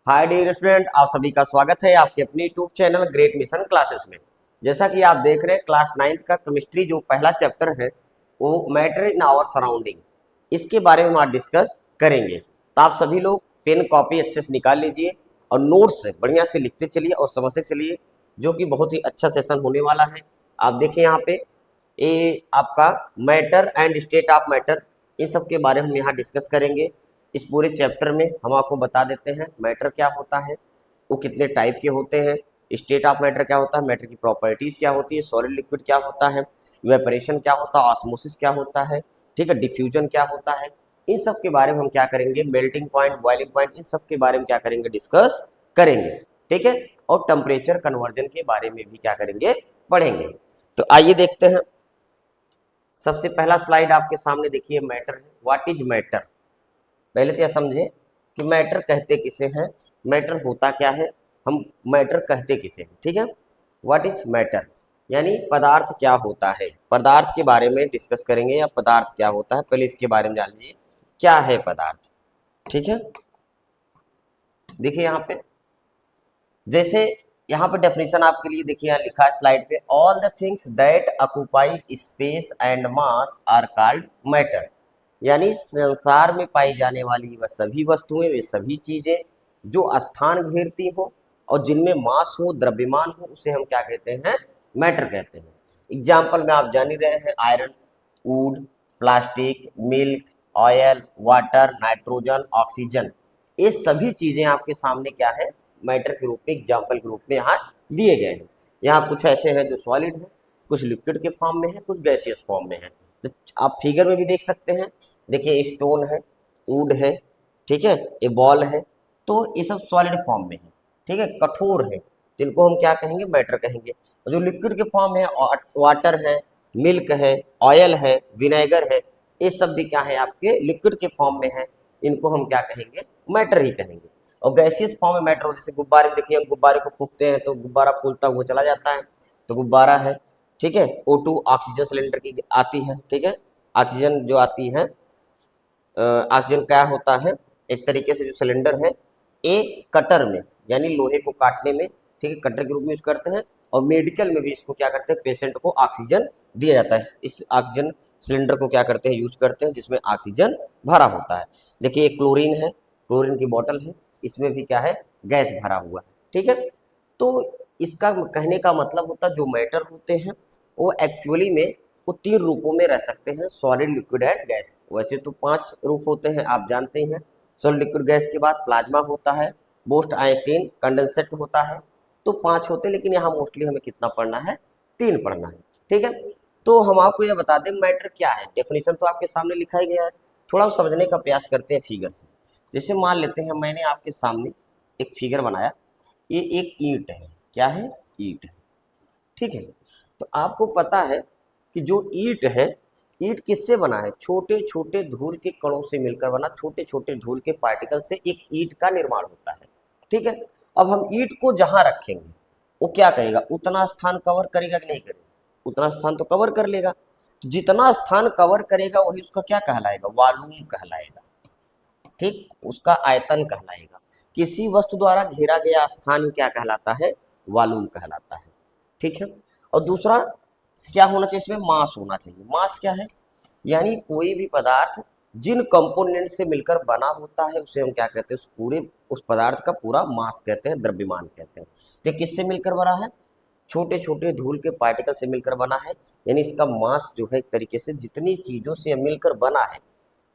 Hi dear student, आप सभी का स्वागत है आपके अपने YouTube channel great mission classes में। जैसा कि आप देख रहे हैं क्लास 9th का केमिस्ट्री जो पहला चैप्टर है वो मैटर इन आवर सराउंडिंग, इसके बारे में हम आज डिस्कस करेंगे। तो आप सभी लोग पेन कॉपी अच्छे से निकाल लीजिए और नोट्स बढ़िया से लिखते चलिए और समझते चलिए, जो कि बहुत ही अच्छा सेशन होने वाला है। आप देखिए यहाँ पे ये आपका matter and state of matter, इन सब के बारे में हम यहाँ डिस्कस करेंगे। इस पूरे चैप्टर में हम आपको बता देते हैं मैटर क्या होता है, वो कितने टाइप के होते हैं, स्टेट ऑफ मैटर क्या होता है, मैटर की प्रॉपर्टीज क्या होती है, सॉलिड लिक्विड क्या होता है, इवेपोरेशन क्या होता है, ऑस्मोसिस क्या होता है, ठीक है, डिफ्यूजन क्या होता है। इन सब के बारे में हम क्या करेंगे, मेल्टिंग पॉइंट, बॉइलिंग पॉइंट, इन सब के बारे में क्या करेंगे, डिस्कस करेंगे। ठीक है, और टेम्परेचर कन्वर्जन के बारे में भी क्या करेंगे, पढ़ेंगे। तो आइए देखते हैं। सबसे पहला स्लाइड आपके सामने देखिए, मैटर है। What is matter? पहले तो यह समझें कि मैटर कहते किसे हैं, मैटर होता क्या है, हम मैटर कहते किसे हैं। ठीक है, व्हाट इज मैटर यानी पदार्थ क्या होता है, पदार्थ के बारे में डिस्कस करेंगे या पदार्थ क्या होता है, पहले इसके बारे में जान लीजिए क्या है पदार्थ। ठीक है, देखिए यहाँ पे, जैसे यहाँ पे डेफिनेशन आपके लिए देखिए, यहाँ लिखा है स्लाइड पे, all the things that occupy space and mass are called matter. यानी संसार में पाई जाने वाली वह सभी वस्तुएं, वे सभी चीजें जो स्थान घेरती हो और जिनमें मास हो, द्रव्यमान हो, उसे हम क्या कहते हैं, मैटर कहते हैं। एग्जाम्पल में आप जान ही रहे हैं, iron, would, plastic, milk, oil, water, nitrogen, oxygen, ये सभी चीजें आपके सामने क्या है, मैटर के रूप में, एग्जाम्पल के रूप में यहाँ दिए गए हैं। यहाँ कुछ ऐसे हैं जो सॉलिड है, कुछ लिक्विड के फॉर्म में है, कुछ गैसियस फॉर्म में है। तो आप फिगर में भी देख सकते हैं, देखिए स्टोन है, वुड है, ठीक है, ये बॉल है, तो ये सब सॉलिड फॉर्म में है। ठीक है, कठोर है, तो इनको हम क्या कहेंगे, मैटर कहेंगे। और जो लिक्विड के फॉर्म है, वाटर है, मिल्क है, ऑयल है, विनेगर है, ये सब भी क्या है, आपके लिक्विड के फॉर्म में है, इनको हम क्या कहेंगे, मैटर ही कहेंगे। और गैसियस फॉर्म में मैटर हो, जैसे गुब्बारे में देखिए, हम गुब्बारे को फूंकते हैं तो गुब्बारा फूलता हुआ चला जाता है, तो गुब्बारा है। ठीक है, O2 ऑक्सीजन सिलेंडर की आती है। ठीक है, ऑक्सीजन जो आती है, ऑक्सीजन क्या होता है, एक तरीके से जो सिलेंडर है, एक कटर में यानी लोहे को काटने में, ठीक है, कटर के रूप में यूज करते हैं। और मेडिकल में भी इसको क्या करते हैं, पेशेंट को ऑक्सीजन दिया जाता है। इस ऑक्सीजन सिलेंडर को क्या करते हैं, यूज करते हैं, जिसमें ऑक्सीजन भरा होता है। देखिए क्लोरीन है, क्लोरीन की बोतल है, इसमें भी क्या है, गैस भरा हुआ है। ठीक है, तो इसका कहने का मतलब होता है जो मैटर होते हैं वो एक्चुअली में वो 3 रूपों में रह सकते हैं, सॉलिड, लिक्विड एंड गैस। वैसे तो 5 रूप होते हैं, आप जानते ही हैं। सॉलिड, लिक्विड, गैस के बाद प्लाज्मा होता है, बोस्ट आइंस्टीन, कंडेंसेट होता है, तो 5 होते हैं, लेकिन यहाँ मोस्टली हमें कितना पढ़ना है, 3 पढ़ना है। ठीक है, तो हम आपको यह बता दें मैटर क्या है, डेफिनेशन तो आपके सामने लिखा ही गया है, थोड़ा समझने का प्रयास करते हैं फिगर से। जैसे मान लेते हैं मैंने आपके सामने एक फिगर बनाया, ये एक ईंट है, क्या है, ईंट है। ठीक है, तो आपको पता है कि जो ईंट है, ईंट किससे बना है, छोटे छोटे धूल के कणों से मिलकर बना, छोटे छोटे धूल के पार्टिकल से एक ईंट का निर्माण होता है। ठीक है, अब हम ईंट को जहां रखेंगे वो क्या करेगा, उतना स्थान कवर करेगा कि नहीं करेगा, उतना स्थान तो कवर कर लेगा। तो जितना स्थान कवर करेगा वही उसका क्या कहलाएगा, वॉल्यूम कहलाएगा। ठीक, उसका आयतन कहलाएगा। किसी वस्तु द्वारा घेरा गया स्थान ही क्या कहलाता है, वॉल्यूम कहलाता है। ठीक है, और दूसरा क्या होना चाहिए, इसमें मास होना चाहिए। मास क्या है, यानी कोई भी पदार्थ जिन कंपोनेंट से मिलकर बना होता है उसे हम क्या कहते हैं, उस पूरे उस पदार्थ का पूरा मास कहते हैं, द्रव्यमान कहते हैं। तो किससे मिलकर बना है, छोटे छोटे धूल के पार्टिकल से मिलकर बना है, यानी इसका मास जो है एक तरीके से जितनी चीजों से मिलकर बना है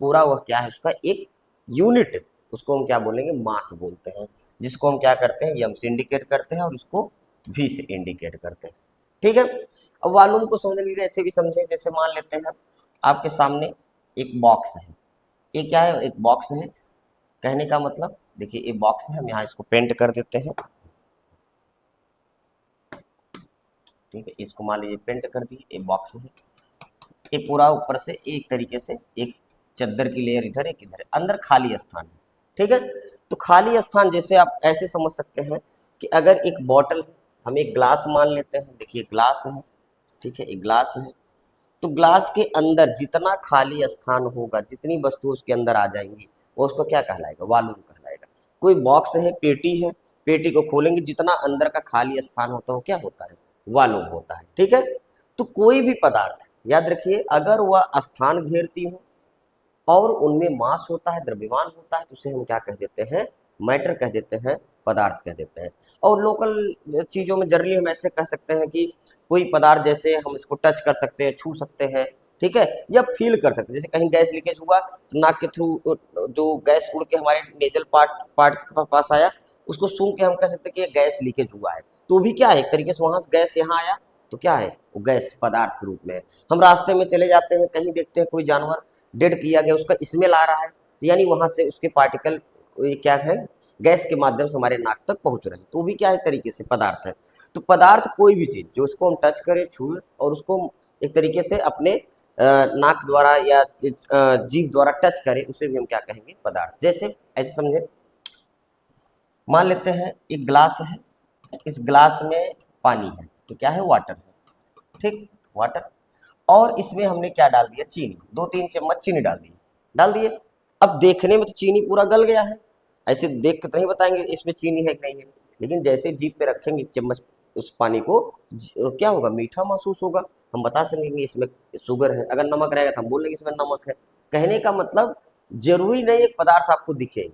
पूरा, वह क्या है, उसका एक यूनिट, उसको हम क्या बोलेंगे, मास बोलते हैं, जिसको हम क्या करते हैं, एम से इंडिकेट करते हैं और इसको वी से इंडिकेट करते हैं। ठीक है, अब वॉल्यूम को समझने के लिए ऐसे भी समझे, जैसे मान लेते हैं आपके सामने एक बॉक्स है, ये क्या है, एक बॉक्स है, कहने का मतलब देखिए ये बॉक्स है, हम यहाँ इसको पेंट कर देते हैं। ठीक है, इसको मान लीजिए पेंट कर दिए, ये बॉक्स है, ये पूरा ऊपर से एक तरीके से एक चद्दर की लेयर इधर एक इधर, अंदर खाली स्थान है। ठीक है, तो खाली स्थान जैसे आप ऐसे समझ सकते हैं कि अगर एक बॉटल है, हम एक ग्लास मान लेते हैं, देखिए ग्लास है, ठीक है, एक ग्लास है, तो ग्लास के अंदर जितना खाली स्थान होगा, जितनी वस्तु उसके अंदर आ जाएंगी, वो उसको क्या कहलाएगा, वॉल्यूम कहलाएगा। कोई बॉक्स है, पेटी है, पेटी को खोलेंगे, जितना अंदर का खाली स्थान होता है वो क्या होता है, वॉल्यूम होता है। ठीक है, तो कोई भी पदार्थ याद रखिए, अगर वह स्थान घेरती हो और उनमें मास होता है, द्रव्यमान होता है, तो उसे हम क्या कह देते हैं, मैटर कह देते हैं, पदार्थ कह देते हैं। और लोकल चीज़ों में जनरली हम ऐसे कह सकते हैं कि कोई पदार्थ जैसे हम इसको टच कर सकते हैं, छू सकते हैं, ठीक है, या फील कर सकते हैं। जैसे कहीं गैस लीकेज हुआ तो नाक के थ्रू जो गैस उड़ के हमारे नेजल पार्ट पार्ट के पास आया, उसको सूंघ के हम कह सकते हैं कि ये गैस लीकेज हुआ है। तो भी क्या है, एक तरीके से वहां से गैस यहाँ आया तो क्या है, वो गैस पदार्थ के रूप में है। हम रास्ते में चले जाते हैं, कहीं देखते हैं कोई जानवर डेड किया गया, उसका स्मेल आ रहा है, तो यानी वहां से उसके पार्टिकल क्या है, गैस के माध्यम से हमारे नाक तक पहुंच रहे हैं, तो भी क्या है, एक तरीके से पदार्थ है। तो पदार्थ कोई भी चीज जो उसको हम टच करें, छुए और उसको एक तरीके से अपने नाक द्वारा या जीभ द्वारा टच करें, उसे भी हम क्या कहेंगे, पदार्थ। जैसे ऐसे समझे, मान लेते हैं एक ग्लास है, इस ग्लास में पानी है, तो क्या है, वाटर है, ठीक, वाटर। और इसमें हमने क्या डाल दिया, चीनी, 2-3 चम्मच चीनी डाल दिए। अब देखने में तो चीनी पूरा गल गया है, ऐसे देख के तो नहीं बताएंगे इसमें चीनी है कि नहीं है, लेकिन जैसे जीभ पे रखेंगे चम्मच उस पानी को, क्या होगा, मीठा महसूस होगा, हम बता सकेंगे इसमें शुगर है। अगर नमक रहेगा तो हम बोल देंगे इसमें नमक है। कहने का मतलब जरूरी नहीं एक पदार्थ आपको दिखे,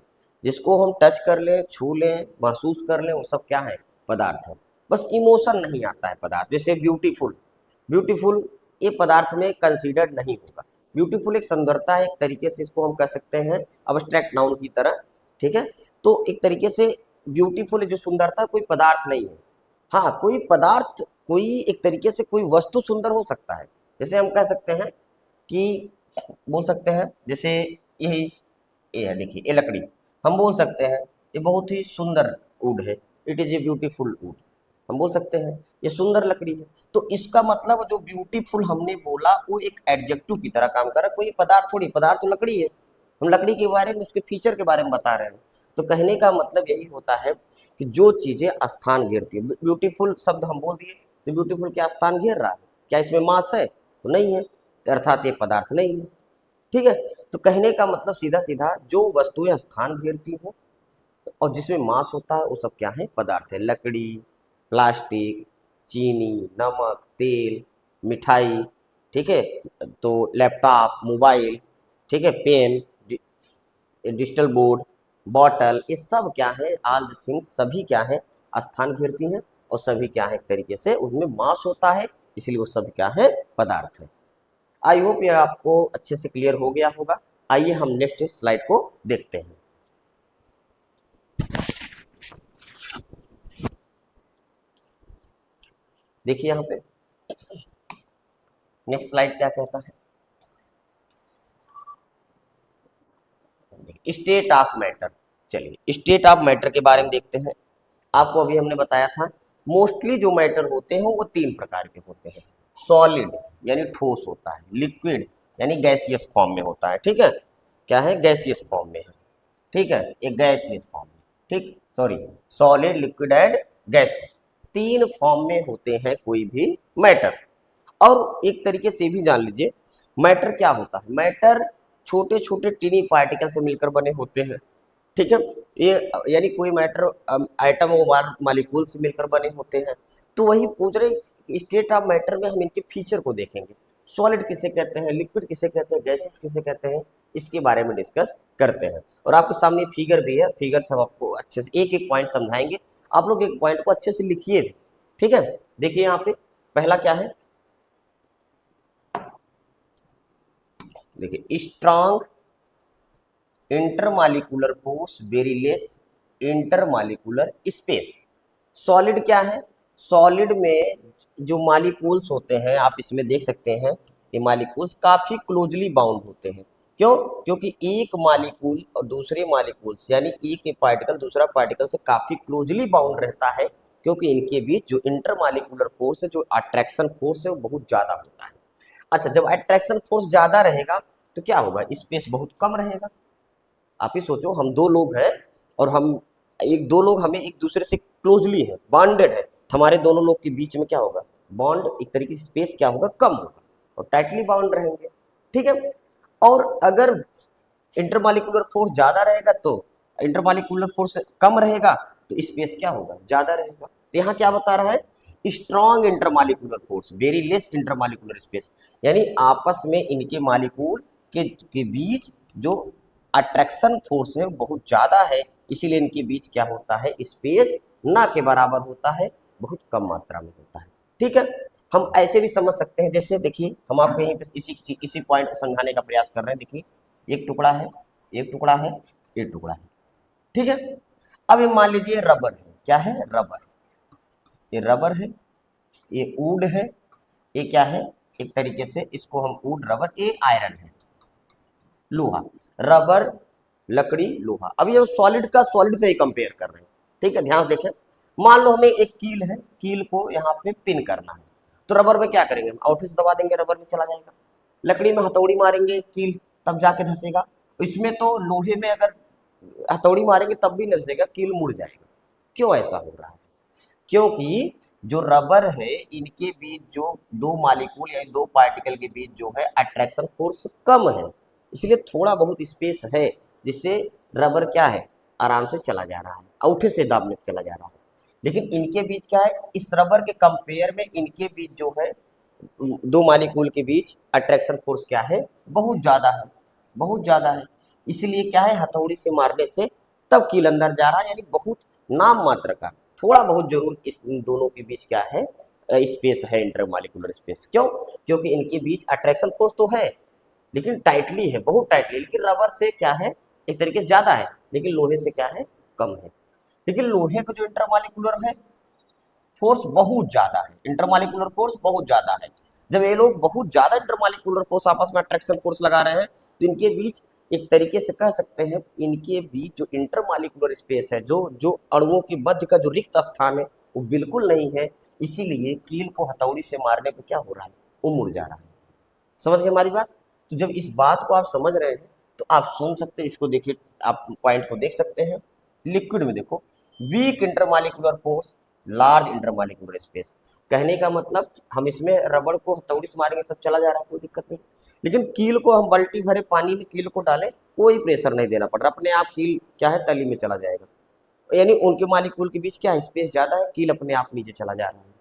जिसको हम टच कर लें, छू लें, महसूस कर लें, वो सब क्या है, पदार्थ है। बस इमोशन नहीं आता है पदार्थ। जैसे ब्यूटीफुल, ब्यूटीफुल ये पदार्थ में कंसीडर्ड नहीं होगा। ब्यूटीफुल एक सुंदरता है, एक तरीके से इसको हम कह सकते हैं अब्स्ट्रैक्ट नाउन की तरह, ठीक है। तो एक तरीके से ब्यूटीफुल जो सुंदरता कोई पदार्थ नहीं है। हाँ, कोई पदार्थ, कोई एक तरीके से कोई वस्तु सुंदर हो सकता है। जैसे हम कह सकते हैं कि, बोल सकते हैं जैसे ये है, देखिए ये लकड़ी, हम बोल सकते हैं ये बहुत ही सुंदर वुड है, it is a beautiful would, हम बोल सकते हैं ये सुंदर लकड़ी है। तो इसका मतलब जो ब्यूटीफुल हमने बोला वो एक एडजेक्टिव की तरह काम कर रहा है, कोई पदार्थ थोड़ी, पदार्थ तो लकड़ी है, हम लकड़ी के बारे में, उसके फीचर के बारे में बता रहे हैं। तो कहने का मतलब यही होता है कि जो चीजें स्थान घेरती है, ब्यूटीफुल शब्द हम बोल दिए, तो ब्यूटीफुल क्या स्थान घेर रहा है, क्या इसमें मास है, तो नहीं है, तो अर्थात ये पदार्थ नहीं है, ठीक है। तो कहने का मतलब सीधा सीधा जो वस्तुएं स्थान घेरती हो और जिसमें मास होता है वो सब क्या है, पदार्थ है। लकड़ी, प्लास्टिक, चीनी, नमक, तेल, मिठाई, ठीक है, तो लैपटॉप, मोबाइल, ठीक है, पेन, डिजिटल बोर्ड, बॉटल, ये सब क्या है, ऑल द थिंग्स, सभी क्या है, स्थान घेरती हैं और सभी क्या है, एक तरीके से उनमें मास होता है, इसलिए वो सब क्या है, पदार्थ है। आई होप ये आपको अच्छे से क्लियर हो गया होगा। आइए हम नेक्स्ट स्लाइड को देखते हैं। देखिए यहाँ पे नेक्स्ट स्लाइड क्या कहता है, स्टेट ऑफ मैटर। चलिए स्टेट ऑफ मैटर के बारे में देखते हैं। आपको अभी हमने बताया था मोस्टली जो मैटर होते हैं वो 3 प्रकार के होते हैं। सॉलिड यानी ठोस होता है, लिक्विड यानी गैसियस फॉर्म में होता है, ठीक है, क्या है, गैसियस फॉर्म में है, ठीक है, एक गैसियस फॉर्म में, ठीक, sorry, solid, liquid and gas, 3 form में होते हैं कोई भी मैटर। और एक तरीके से भी जान लीजिए मैटर क्या होता है, मैटर छोटे छोटे टीनी पार्टिकल से मिलकर बने होते हैं, ठीक है, ये यानी कोई मैटर आइटम और मालिक्यूल से मिलकर बने होते हैं। तो वही पूछ रहे स्टेट ऑफ मैटर में हम इनके फीचर को देखेंगे, सॉलिड किसे कहते हैं, लिक्विड किसे कहते हैं, गैसेस किसे कहते हैं, इसके बारे में डिस्कस करते हैं। और आपके सामने फिगर भी है, फिगर से हम आपको अच्छे से एक एक पॉइंट समझाएंगे, आप लोग एक पॉइंट को अच्छे से लिखिए भी, ठीक है। देखिए यहाँ पे पहला क्या है, देखिए strong intermolecular force, very less intermolecular space. Solid क्या है, सॉलिड में जो मॉलिक्यूल्स होते हैं आप इसमें देख सकते हैं, ये मॉलिक्यूल्स काफी क्लोजली बाउंड होते हैं। क्यों, क्योंकि एक मॉलिक्यूल और दूसरे मॉलिक्यूल्स यानी एक पार्टिकल दूसरा पार्टिकल से काफी क्लोजली बाउंड रहता है, क्योंकि इनके बीच जो इंटरमॉलिक्यूलर फोर्स है, जो अट्रैक्शन फोर्स है, वो बहुत ज्यादा होता है। अच्छा, जब अट्रैक्शन फोर्स ज्यादा रहेगा तो क्या होगा, स्पेस बहुत कम रहेगा। आप ही सोचो, हम 2 लोग हैं और हम एक 2 लोग हमें एक दूसरे से क्लोजली है, बॉन्डेड है, हमारे दोनों लोग के बीच में क्या होगा, बॉन्ड, एक तरीके से स्पेस क्या होगा, कम होगा और टाइटली बाउंड रहेंगे, ठीक है। और अगर इंटरमॉलिक्यूलर फोर्स ज्यादा रहेगा तो इंटरमॉलिक्यूलर फोर्स कम रहेगा तो स्पेस क्या होगा, ज्यादा रहेगा। तो यहाँ क्या बता रहा है, strong intermolecular force, very less intermolecular space, यानी आपस में इनके मॉलिक्यूल के बीच जो अट्रैक्शन फोर्स है बहुत ज्यादा है, इसीलिए इनके बीच क्या होता है, स्पेस ना के बराबर होता है, बहुत कम मात्रा में होता है। ठीक है, हम ऐसे भी समझ सकते हैं, जैसे देखिए हम आपको यहीं पे इसी पॉइंट को समझाने का प्रयास कर रहे हैं। देखिए एक टुकड़ा है, एक टुकड़ा है, एक टुकड़ा है, ठीक है। अब ये मान लीजिए रबर है, क्या है, रबर, ये रबर है, ये वुड है, ये क्या है, एक तरीके से इसको हम वुड रबर, ये आयरन है, लोहा, रबर लकड़ी लोहा। अब ये सॉलिड का सॉलिड से ही कंपेयर कर रहे हैं, ठीक है, ध्यान देखें। मान लो हमें एक कील है, कील को यहाँ पे पिन करना है, तो रबर में क्या करेंगे, हम औंठे से दबा देंगे, रबर में चला जाएगा। लकड़ी में हथौड़ी मारेंगे कील, तब जाके धंसेगा। इसमें तो लोहे में अगर हथौड़ी मारेंगे तब भी नहीं धंसेगा, कील मुड़ जाएगा। क्यों ऐसा हो रहा है, क्योंकि जो रबर है इनके बीच जो दो मॉलिक्यूल या दो पार्टिकल के बीच जो है अट्रैक्शन फोर्स कम है, इसलिए थोड़ा बहुत स्पेस है, जिससे रबर क्या है, आराम से चला जा रहा है, औंठे से दाबने चला जा रहा है। लेकिन इनके बीच क्या है, इस रबर के कंपेयर में इनके बीच जो है दो मॉलिक्यूल के बीच अट्रैक्शन फोर्स क्या है, बहुत ज्यादा है, बहुत ज्यादा है। इसलिए क्या है, हथौड़ी से मारने से तब कील अंदर जा रहा है, यानी बहुत नाम मात्र का, थोड़ा बहुत जरूर इस इन दोनों के बीच क्या है, स्पेस है, इंटरमॉलिक्यूलर स्पेस। क्यों, क्योंकि इनके बीच अट्रैक्शन फोर्स तो है लेकिन टाइटली है, बहुत टाइटली, लेकिन रबर से क्या है, एक तरीके से ज्यादा है, लेकिन लोहे से क्या है, कम है। लेकिन लोहे का जो इंटरमॉलिक्यूलर है फोर्स बहुत ज्यादा है, इंटरमॉलिक्यूलर फोर्स बहुत ज्यादा है। जब ये लोग बहुत ज्यादा इंटरमॉलिक्यूलर फोर्स आपस में अट्रैक्शन फोर्स लगा रहे हैं, तो इनके बीच एक तरीके से कह सकते हैं, इनके बीच जो इंटरमॉलिक्यूलर स्पेस है, जो जो अणुओं के मध्य का जो रिक्त स्थान है वो बिल्कुल नहीं है, इसीलिए कील को हथौड़ी से मारने पे क्या हो रहा है, वो मुड़ जा रहा है। समझ गए हमारी बात। तो जब इस बात को आप समझ रहे हैं तो आप सुन सकते हैं, इसको देखिए, आप पॉइंट को देख सकते हैं। लिक्विड में देखो, weak intermolecular force, large intermolecular space, कहने का मतलब हम इसमें रबड़ को हथौड़ी से मारेंगे सब चला जा रहा है, कोई दिक्कत नहीं। लेकिन कील को हम बाल्टी भरे पानी में कील को डालें, कोई प्रेशर नहीं देना पड़ रहा, अपने आप कील क्या है, तली में चला जाएगा। यानी उनके मॉलिक्यूल के बीच क्या है, स्पेस ज्यादा है, कील अपने आप नीचे चला जा रहा है।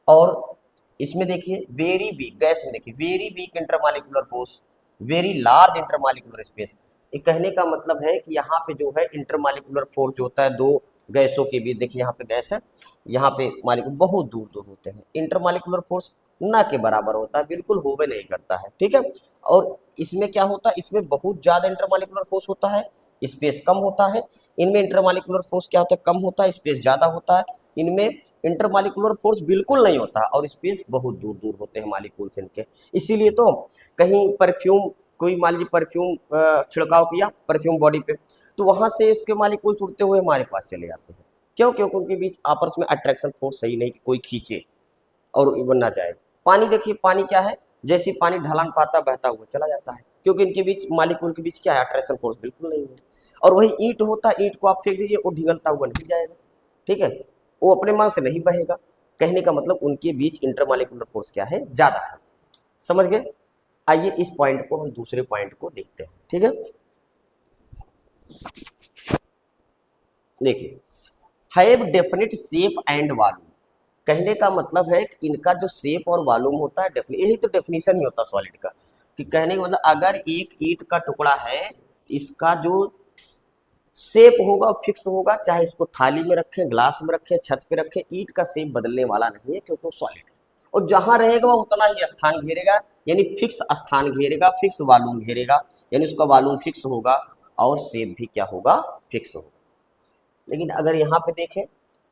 और इसमें देखिए वेरी वीक, गैस में देखिए very weak intermolecular force, very large intermolecular space. ये कहने का मतलब है कि यहाँ पे जो है इंटरमॉलिक्यूलर फोर्स जो होता है दो गैसों के बीच, देखिए यहाँ पे गैस है, यहाँ पे मॉलिक्यूल बहुत दूर दूर होते हैं, इंटरमॉलिक्यूलर फोर्स ना के बराबर होता है, बिल्कुल होवे नहीं करता है, ठीक है। और इसमें क्या होता है, इसमें बहुत ज्यादा इंटरमॉलिक्यूलर फोर्स होता है, स्पेस कम होता है। इनमें इंटरमॉलिक्यूलर फोर्स क्या होता है, कम होता है, स्पेस ज्यादा होता है। इनमें इंटरमॉलिक्यूलर फोर्स बिल्कुल नहीं होता और स्पेस बहुत दूर दूर होते हैं मॉलिक्यूल्स इनके। इसीलिए तो कहीं परफ्यूम, कोई मान लीजिए परफ्यूम छिड़काव किया परफ्यूम बॉडी पे, तो वहां से उसके मॉलिक्यूल्स उड़ते हुए हमारे पास चले जाते हैं। क्यों, क्योंकि उनके बीच आपस में अट्रैक्शन फोर्स सही नहीं कि कोई खींचे और बनना चाहे। पानी देखिए, पानी क्या है, जैसे पानी ढलान पाता बहता हुआ चला जाता है, क्योंकि इनके बीच मॉलिक्यूल के बीच क्या है, अट्रैक्शन फोर्स बिल्कुल नहीं है। और वही ईंट होता है, ईंट को आप फेंक दीजिए वो ढिगलता हुआ नहीं जाएगा, ठीक है, वो अपने मन से नहीं बहेगा। कहने का मतलब उनके बीच इंटरमॉलिक्यूलर फोर्स क्या है, ज्यादा है। समझ गए। आइए इस पॉइंट को हम दूसरे पॉइंट को देखते हैं, ठीक है। देखिए, have definite shape and volume, कहने का मतलब है कि इनका जो शेप और वॉल्यूम होता है, यही तो डेफिनेशन ही होता है सॉलिड का, कि कहने का मतलब अगर एक ईंट का टुकड़ा है, इसका जो शेप होगा फिक्स होगा, चाहे इसको थाली में रखें, ग्लास में रखें, छत पे रखें, ईंट का शेप बदलने वाला नहीं है, क्योंकि वो सॉलिड है। और जहां रहेगा वह उतना ही स्थान घेरेगा, यानी फिक्स स्थान घेरेगा, फिक्स वॉल्यूम घेरेगा, यानी उसका वॉल्यूम फिक्स होगा और शेप भी क्या होगा, फिक्स होगा। लेकिन अगर यहाँ पे देखें,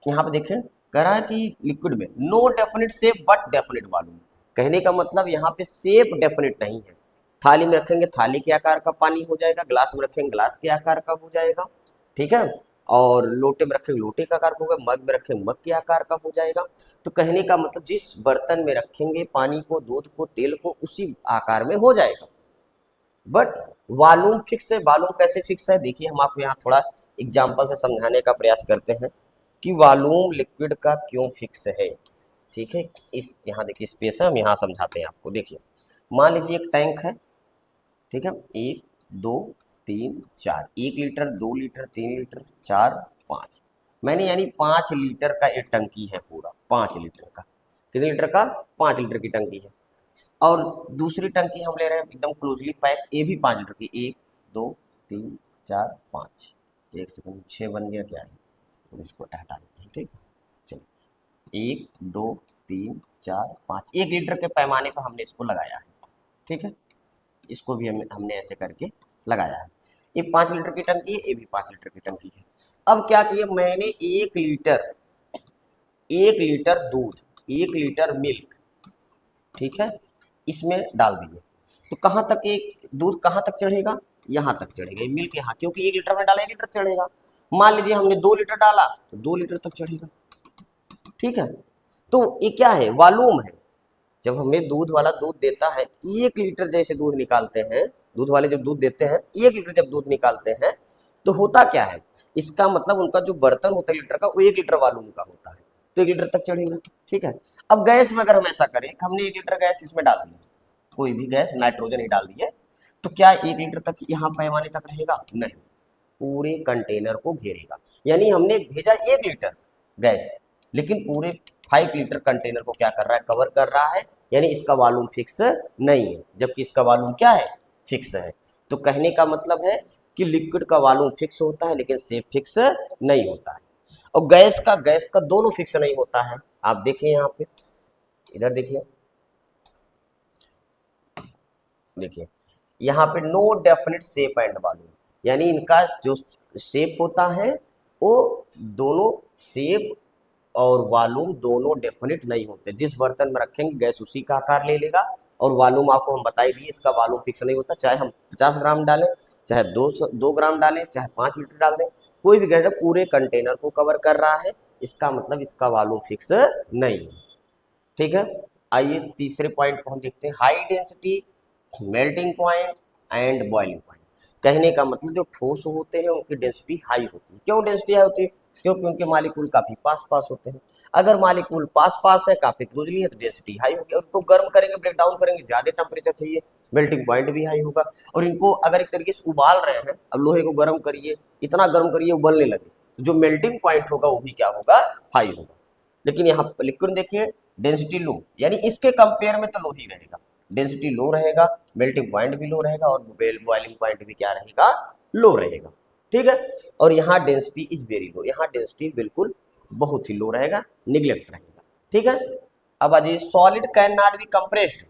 यहाँ पे देखें, कह रहा है कि लिक्विड में no definite shape but definite volume, कहने का मतलब यहाँ पे शेप डेफिनिट नहीं है। थाली में रखेंगे थाली के आकार का पानी हो जाएगा, ग्लास में रखेंगे ग्लास के आकार का हो जाएगा, ठीक है, और लोटे में रखेंगे लोटे का आकार होगा, मग में रखेंगे मग के आकार का हो जाएगा। तो कहने का मतलब जिस बर्तन में रखेंगे पानी को, दूध को, तेल को, उसी आकार में हो जाएगा। बट वॉल्यूम फिक्स है। वॉल्यूम कैसे फिक्स है, देखिए हम आपको यहाँ थोड़ा एग्जाम्पल से समझाने का प्रयास करते हैं कि वॉल्यूम लिक्विड का क्यों फिक्स है, ठीक है। इस यहाँ देखिए स्पेस है, हम यहाँ समझाते हैं आपको। देखिए मान लीजिए एक टैंक है, ठीक है, 1 2 3 4, 1 लीटर, 2 लीटर, 3 लीटर, 4 5, मैंने यानी 5 लीटर का एक टंकी है पूरा, 5 लीटर का। कितने लीटर का? 5 लीटर की टंकी है। और दूसरी टंकी हम ले रहे हैं एकदम क्लोजली पैक, ये भी 5 लीटर की। 1 2 3 4 5, 1 सेकंड, 6 बन गया क्या है, तो इसको हटा देते हैं। ठीक, चलिए 1 2 3 4 5, 1 लीटर के पैमाने पर हमने इसको लगाया है। ठीक है, इसको भी हमने ऐसे करके लगाया है। ये 5 लीटर की टंकी है, ये भी 5 लीटर की टंकी है। अब क्या किया मैंने, 1 लीटर दूध, 1 लीटर मिल्क, ठीक है, इसमें डाल दिए। तो कहाँ तक एक दूध कहाँ तक चढ़ेगा? यहाँ तक चढ़ेगा, ये मिल्क यहाँ, क्योंकि 1 लीटर में डाला 1 लीटर चढ़ेगा। मान लीजिए हमने 2 लीटर डाला तो 2 लीटर तक चढ़ेगा। ठीक है, तो ये क्या है, वॉल्यूम है। जब हमें दूध वाला दूध देता है, 1 लीटर जैसे दूध निकालते हैं, दूध वाले जब दूध देते हैं 1 लीटर जब दूध निकालते हैं, तो होता क्या है, इसका मतलब उनका जो बर्तन होता है लीटर का, वो 1 लीटर वॉल्यूम का होता है, तो 1 लीटर तक चढ़ेगा। ठीक है, अब गैस में अगर हम ऐसा करें, हमने 1 लीटर गैस इसमें डाल दिया, कोई भी गैस, नाइट्रोजन ही डाल दिए, तो क्या 1 लीटर तक यहाँ पैमाने तक रहेगा? नहीं, पूरे कंटेनर को घेरेगा। यानी हमने भेजा 1 लीटर गैस, लेकिन पूरे 5 लीटर कंटेनर को क्या कर रहा है, कवर कर रहा है। यानी इसका वॉल्यूम फिक्स नहीं है, जबकि इसका वॉल्यूम क्या है, फिक्स है। तो कहने का मतलब है कि लिक्विड का वॉल्यूम फिक्स होता है, लेकिन शेप फिक्स नहीं होता है। और गैस का दोनों फिक्स नहीं होता है। आप देखिए यहाँ पे, इधर देखिए, देखिए यहाँ पे no definite shape and volume, यानी इनका जो शेप होता है वो दोनों शेप और वॉल्यूम दोनों डेफिनेट नहीं होते। जिस बर्तन में रखेंगे गैस उसी का आकार ले लेगा, और वॉल्यूम आपको हम बता ही दिए, इसका वॉल्यूम फिक्स नहीं होता। चाहे हम 50 ग्राम डालें, चाहे 2 ग्राम डालें, चाहे 5 लीटर डाल दें, कोई भी गैस पूरे कंटेनर को कवर कर रहा है, इसका मतलब इसका वॉल्यूम फिक्स नहीं है। ठीक है, आइए तीसरे पॉइंट को हम देखते हैं, high density, melting point and boiling point. कहने का मतलब जो ठोस होते हैं उनकी डेंसिटी हाई होती है। क्यों डेंसिटी हाई होती है? क्योंकि उनके मालिक्यूल काफी पास पास होते हैं। अगर मालिक्यूल पास पास है, काफी क्लोजली है, तो डेंसिटी हाई होगी। और उनको गर्म करेंगे, ब्रेक डाउन करेंगे, ज्यादा टेम्परेचर चाहिए, मेल्टिंग पॉइंट भी हाई होगा। और इनको अगर एक तरीके से उबाल रहे हैं, अब लोहे को गर्म करिए, इतना गर्म करिए उबलने लगे, तो जो मेल्टिंग पॉइंट होगा वो भी क्या होगा, हाई होगा। लेकिन यहाँ लिक्विड देखिए, डेंसिटी लो, यानी इसके कंपेयर में तो लो ही रहेगा, डेंसिटी लो रहेगा, मेल्टिंग पॉइंट भी लो रहेगा, और बॉइलिंग पॉइंट भी क्या रहेगा, लो रहेगा। ठीक है, और यहाँ डेंसिटी इज वेरी लो, यहाँ डेंसिटी बिल्कुल बहुत ही लो रहेगा, निगलेक्ट रहेगा। ठीक है, अब आ जाइए, solid can not be compressed,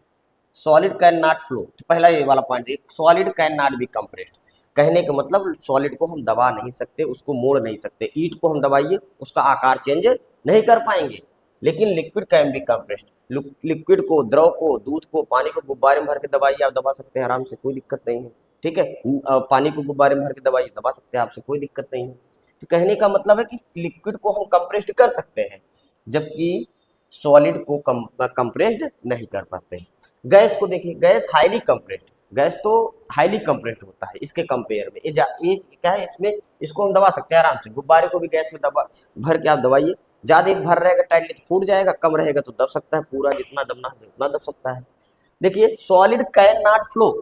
solid can not flow. तो पहला ये वाला point, solid can not be compressed, कहने का मतलब सॉलिड को हम दबा नहीं सकते, उसको मोड़ नहीं सकते। ईंट को हम दबाइए, उसका आकार चेंज नहीं कर पाएंगे, लेकिन liquid can be compressed, liquid को, द्रव को, दूध को, पानी को गुब्बारे में भर के दबाइए, आप दबा सकते हैं आराम से, कोई दिक्कत नहीं है। ठीक है, पानी को गुब्बारे में भर के दबाइए, दबा सकते हैं आपसे, कोई दिक्कत नहीं है। तो कहने का मतलब है कि लिक्विड को हम कंप्रेस्ड कर सकते हैं, जबकि सॉलिड को कंप्रेस्ड नहीं कर पाते हैं। गैस को देखिए, गैस हाईली कंप्रेस्ड, गैस तो हाईली कंप्रेस्ड होता है इसके कंपेयर में। ये क्या है, इसमें इसको हम दबा सकते हैं आराम से, गुब्बारे को भी गैस में दबा भर के आप दबाइए, ज्यादा भर रहेगा टाइटली तो फूट जाएगा, कम रहेगा तो दब सकता है, पूरा जितना दबना है उतना दब सकता है। देखिए, सॉलिड कैन नॉट फ्लो,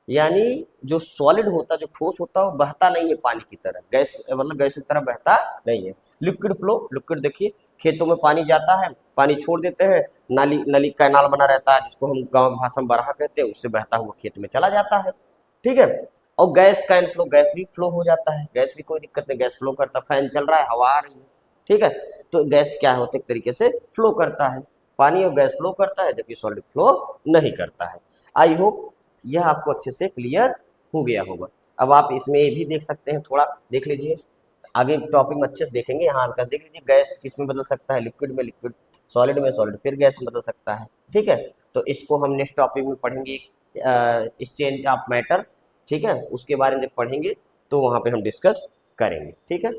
यानी जो सॉलिड होता, जो ठोस होता है, वो बहता नहीं है पानी की तरह, गैस मतलब गैस की तरह बहता नहीं है। लिक्विड फ्लो, लिक्विड देखिए, खेतों में पानी जाता है, पानी छोड़ देते हैं, नाली नली कैनाल बना रहता है, जिसको हम गांव की भाषा में बरहा कहते हैं, उससे बहता हुआ खेत में चला जाता है। ठीक है, और गैस कैन फ्लो, गैस भी फ्लो हो जाता है, गैस भी कोई दिक्कत नहीं, गैस फ्लो करता, फैन चल रहा है, हवा आ रही है। ठीक है, तो गैस क्या होता है, एक तरीके से फ्लो करता है, पानी और गैस फ्लो करता है, जबकि सॉलिड फ्लो नहीं करता है। आई होप यह आपको अच्छे से क्लियर हो गया होगा। अब आप इसमें ये भी देख सकते हैं, थोड़ा देख लीजिए, आगे टॉपिक में अच्छे से देखेंगे। यहाँ हल्का देख लीजिए, गैस किस में बदल सकता है, लिक्विड में लिक्विड, सॉलिड में सॉलिड, फिर गैस में बदल सकता है। ठीक है, तो इसको हम नेक्स्ट टॉपिक में पढ़ेंगे, इस चेंज ऑफ मैटर। ठीक है, उसके बारे में जब पढ़ेंगे तो वहाँ पे हम डिस्कस करेंगे। ठीक है,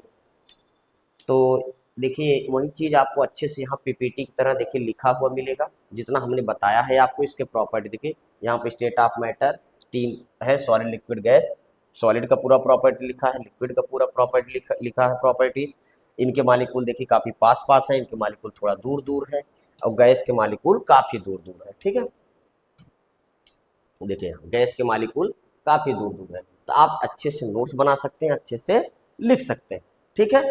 तो देखिए वही चीज़ आपको अच्छे से यहाँ पीपीटी की तरह देखिए लिखा हुआ मिलेगा, जितना हमने बताया है आपको। इसके प्रॉपर्टी देखिए, यहाँ पे स्टेट ऑफ मैटर 3 है, सॉलिड, लिक्विड, गैस। सॉलिड का पूरा प्रॉपर्टी लिखा है, लिक्विड का पूरा प्रॉपर्टी लिखा है, प्रॉपर्टीज। इनके मालिक्यूल देखिए काफ़ी पास पास है, इनके मालिक्यूल थोड़ा दूर दूर है, और गैस के मालिक्यूल काफ़ी दूर दूर है। ठीक है, देखिए गैस के मालिक्यूल काफ़ी दूर दूर है, तो आप अच्छे से नोट्स बना सकते हैं, अच्छे से लिख सकते हैं। ठीक है,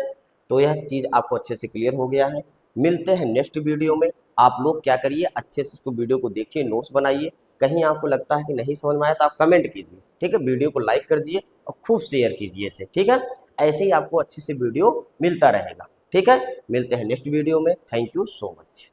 तो यह चीज़ आपको अच्छे से क्लियर हो गया है। मिलते हैं नेक्स्ट वीडियो में। आप लोग क्या करिए, अच्छे से इसको वीडियो को देखिए, नोट्स बनाइए। कहीं आपको लगता है कि नहीं समझ में आया तो आप कमेंट कीजिए। ठीक है, वीडियो को लाइक कर दीजिए और खूब शेयर कीजिए इसे। ठीक है, ऐसे ही आपको अच्छे से वीडियो मिलता रहेगा। ठीक है, मिलते हैं नेक्स्ट वीडियो में। Thank you so much.